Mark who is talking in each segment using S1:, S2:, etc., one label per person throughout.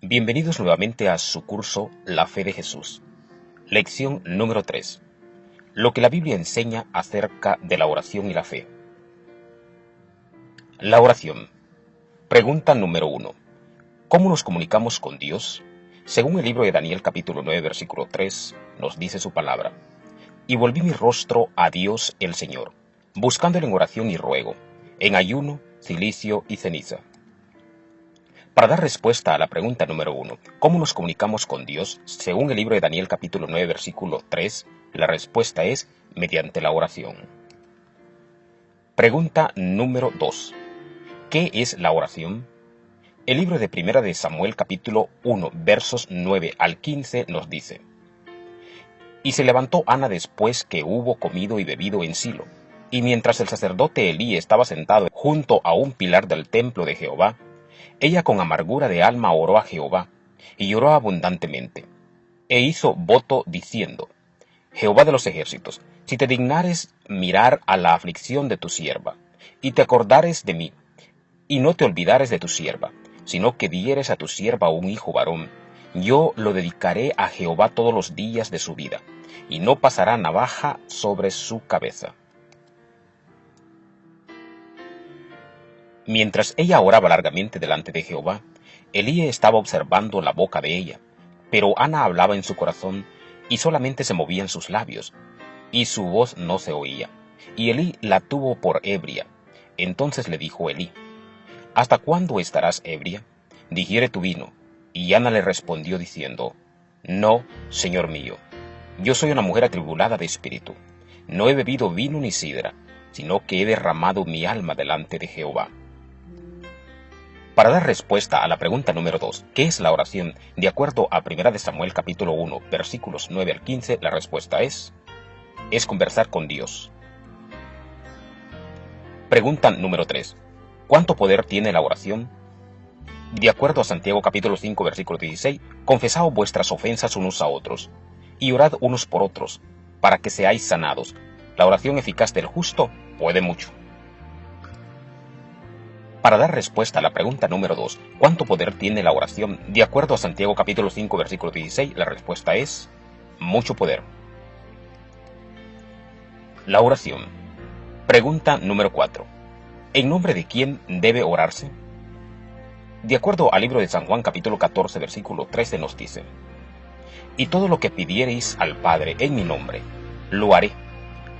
S1: Bienvenidos nuevamente a su curso La Fe de Jesús. Lección número 3. Lo que la Biblia enseña acerca de la oración y la fe. La oración. Pregunta número 1. ¿Cómo nos comunicamos con Dios? Según el libro de Daniel capítulo 9 versículo 3, nos dice su palabra. Y volví mi rostro a Dios el Señor, buscándole en oración y ruego, en ayuno, cilicio y ceniza. Para dar respuesta a la pregunta número 1, ¿cómo nos comunicamos con Dios? Según el libro de Daniel capítulo 9 versículo 3, la respuesta es mediante la oración. Pregunta número 2. ¿Qué es la oración? El libro de Primera de Samuel capítulo 1 versos 9 al 15 nos dice: Y se levantó Ana después que hubo comido y bebido en Silo, y mientras el sacerdote Elí estaba sentado junto a un pilar del templo de Jehová, ella con amargura de alma oró a Jehová, y lloró abundantemente, e hizo voto diciendo: Jehová de los ejércitos, si te dignares mirar a la aflicción de tu sierva, y te acordares de mí, y no te olvidares de tu sierva, sino que dieres a tu sierva un hijo varón, yo lo dedicaré a Jehová todos los días de su vida, y no pasará navaja sobre su cabeza. Mientras ella oraba largamente delante de Jehová, Elí estaba observando la boca de ella, pero Ana hablaba en su corazón, y solamente se movían sus labios, y su voz no se oía, y Elí la tuvo por ebria. Entonces le dijo Elí: ¿Hasta cuándo estarás ebria? Digiere tu vino. Y Ana le respondió diciendo: No, Señor mío, yo soy una mujer atribulada de espíritu. No he bebido vino ni sidra, sino que he derramado mi alma delante de Jehová. Para dar respuesta a la pregunta número 2, ¿qué es la oración? De acuerdo a 1 de Samuel capítulo 1, versículos 9 al 15, la respuesta es conversar con Dios. Pregunta número 3. ¿Cuánto poder tiene la oración? De acuerdo a Santiago capítulo 5, versículo 16, confesaos vuestras ofensas unos a otros, y orad unos por otros, para que seáis sanados. La oración eficaz del justo puede mucho. Para dar respuesta a la pregunta número 2, ¿cuánto poder tiene la oración? De acuerdo a Santiago capítulo 5, versículo 16, la respuesta es mucho poder. La oración. Pregunta número 4. ¿En nombre de quién debe orarse? De acuerdo al libro de San Juan capítulo 14, versículo 13 nos dice: Y todo lo que pidiereis al Padre en mi nombre, lo haré,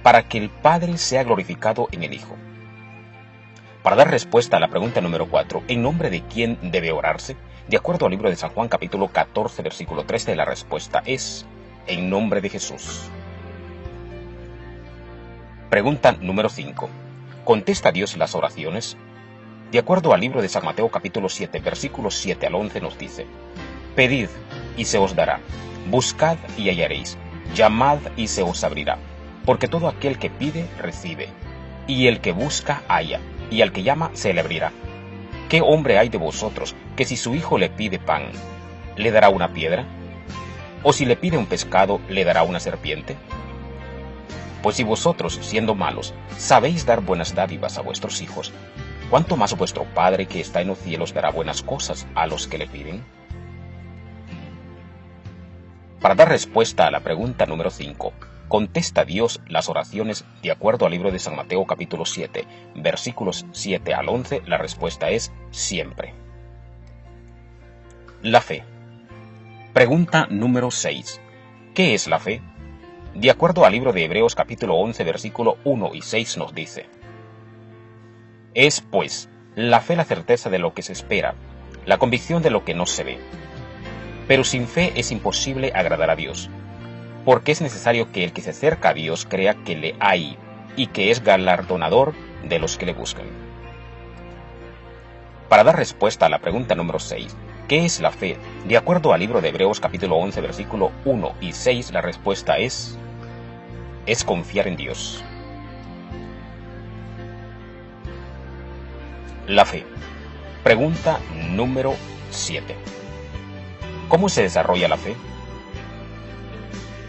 S1: para que el Padre sea glorificado en el Hijo. Para dar respuesta a la pregunta número 4, ¿en nombre de quién debe orarse? De acuerdo al libro de San Juan capítulo 14, versículo 13, la respuesta es en nombre de Jesús. Pregunta número 5. ¿Contesta Dios las oraciones? De acuerdo al libro de San Mateo capítulo 7, versículos 7 al 11 nos dice: Pedid y se os dará, buscad y hallaréis, llamad y se os abrirá, porque todo aquel que pide recibe, y el que busca halla, y al que llama se le abrirá. ¿Qué hombre hay de vosotros que si su hijo le pide pan, le dará una piedra? ¿O si le pide un pescado, le dará una serpiente? Pues si vosotros, siendo malos, sabéis dar buenas dádivas a vuestros hijos, ¿cuánto más vuestro Padre que está en los cielos dará buenas cosas a los que le piden? Para dar respuesta a la pregunta número 5, ¿contesta Dios las oraciones? De acuerdo al libro de San Mateo capítulo 7, versículos 7 al 11, la respuesta es siempre. La fe. Pregunta número 6. ¿Qué es la fe? De acuerdo al libro de Hebreos capítulo 11, versículo 1 y 6 nos dice: Es, pues, la fe la certeza de lo que se espera, la convicción de lo que no se ve. Pero sin fe es imposible agradar a Dios, porque es necesario que el que se acerca a Dios crea que le hay y que es galardonador de los que le buscan. Para dar respuesta a la pregunta número 6, ¿qué es la fe? De acuerdo al libro de Hebreos capítulo 11, versículo 1 y 6, la respuesta es confiar en Dios. La fe. Pregunta número 7. ¿Cómo se desarrolla la fe?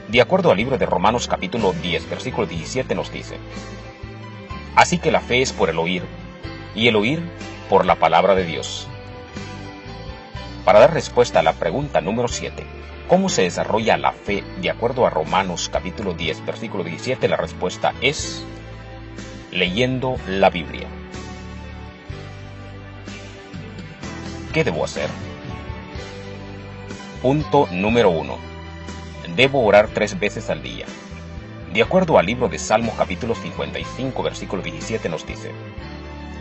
S1: De acuerdo al libro de Romanos capítulo 10, versículo 17 nos dice: Así que la fe es por el oír, y el oír por la palabra de Dios. Para dar respuesta a la pregunta número 7, ¿cómo se desarrolla la fe de acuerdo a Romanos capítulo 10, versículo 17? La respuesta es leyendo la Biblia. ¿Qué debo hacer? Punto número 1. Debo orar 3 veces al día. De acuerdo al libro de Salmos capítulo 55, versículo 17 nos dice: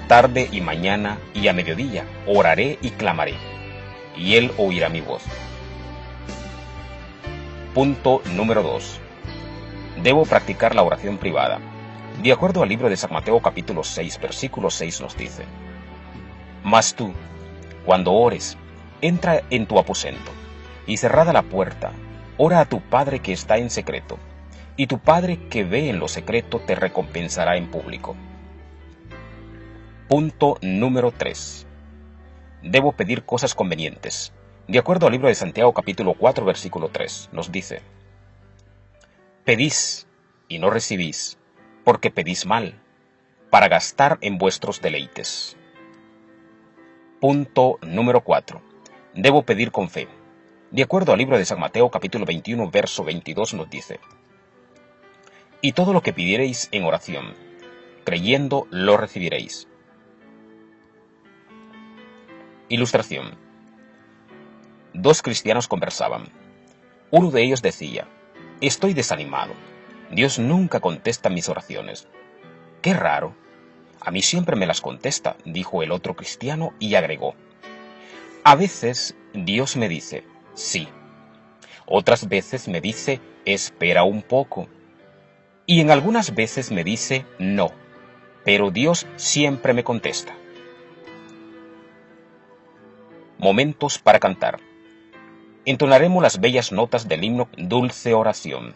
S1: tarde y mañana y a mediodía oraré y clamaré, y Él oirá mi voz. Punto número 2. Debo practicar la oración privada. De acuerdo al libro de San Mateo capítulo 6, versículo 6 nos dice: mas tú, cuando ores, entra en tu aposento, y cerrada la puerta, ora a tu Padre que está en secreto, y tu Padre que ve en lo secreto te recompensará en público. Punto número 3. Debo pedir cosas convenientes. De acuerdo al libro de Santiago capítulo 4, versículo 3, nos dice: pedís y no recibís, porque pedís mal, para gastar en vuestros deleites. Punto número 4. Debo pedir con fe. De acuerdo al libro de San Mateo capítulo 21, verso 22 nos dice: y todo lo que pidiereis en oración, creyendo lo recibiréis. Ilustración. 2 cristianos conversaban. Uno de ellos decía: estoy desanimado. Dios nunca contesta mis oraciones. Qué raro. A mí siempre me las contesta, dijo el otro cristiano y agregó: a veces Dios me dice, sí. Otras veces me dice, espera un poco. Y en algunas veces me dice, no. Pero Dios siempre me contesta. Momentos para cantar. Entonaremos las bellas notas del himno Dulce Oración.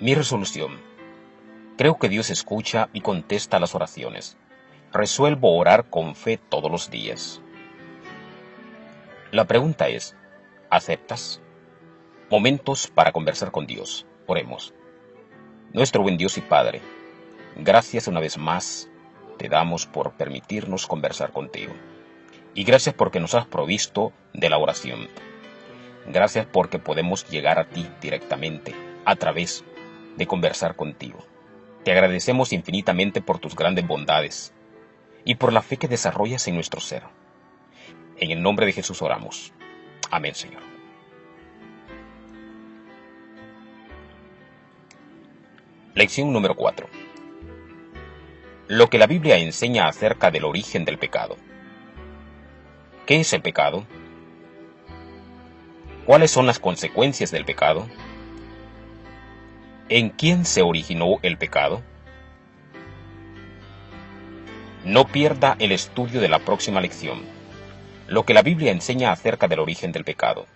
S1: Mi resolución. Creo que Dios escucha y contesta las oraciones. Resuelvo orar con fe todos los días. La pregunta es, ¿aceptas? Momentos para conversar con Dios. Oremos. Nuestro buen Dios y Padre, gracias una vez más te damos por permitirnos conversar contigo. Y gracias porque nos has provisto de la oración. Gracias porque podemos llegar a ti directamente, a través de conversar contigo. Te agradecemos infinitamente por tus grandes bondades y por la fe que desarrollas en nuestro ser. En el nombre de Jesús oramos. Amén, Señor. Lección número 4. Lo que la Biblia enseña acerca del origen del pecado. ¿Qué es el pecado? ¿Cuáles son las consecuencias del pecado? ¿En quién se originó el pecado? No pierda el estudio de la próxima lección. Lo que la Biblia enseña acerca del origen del pecado.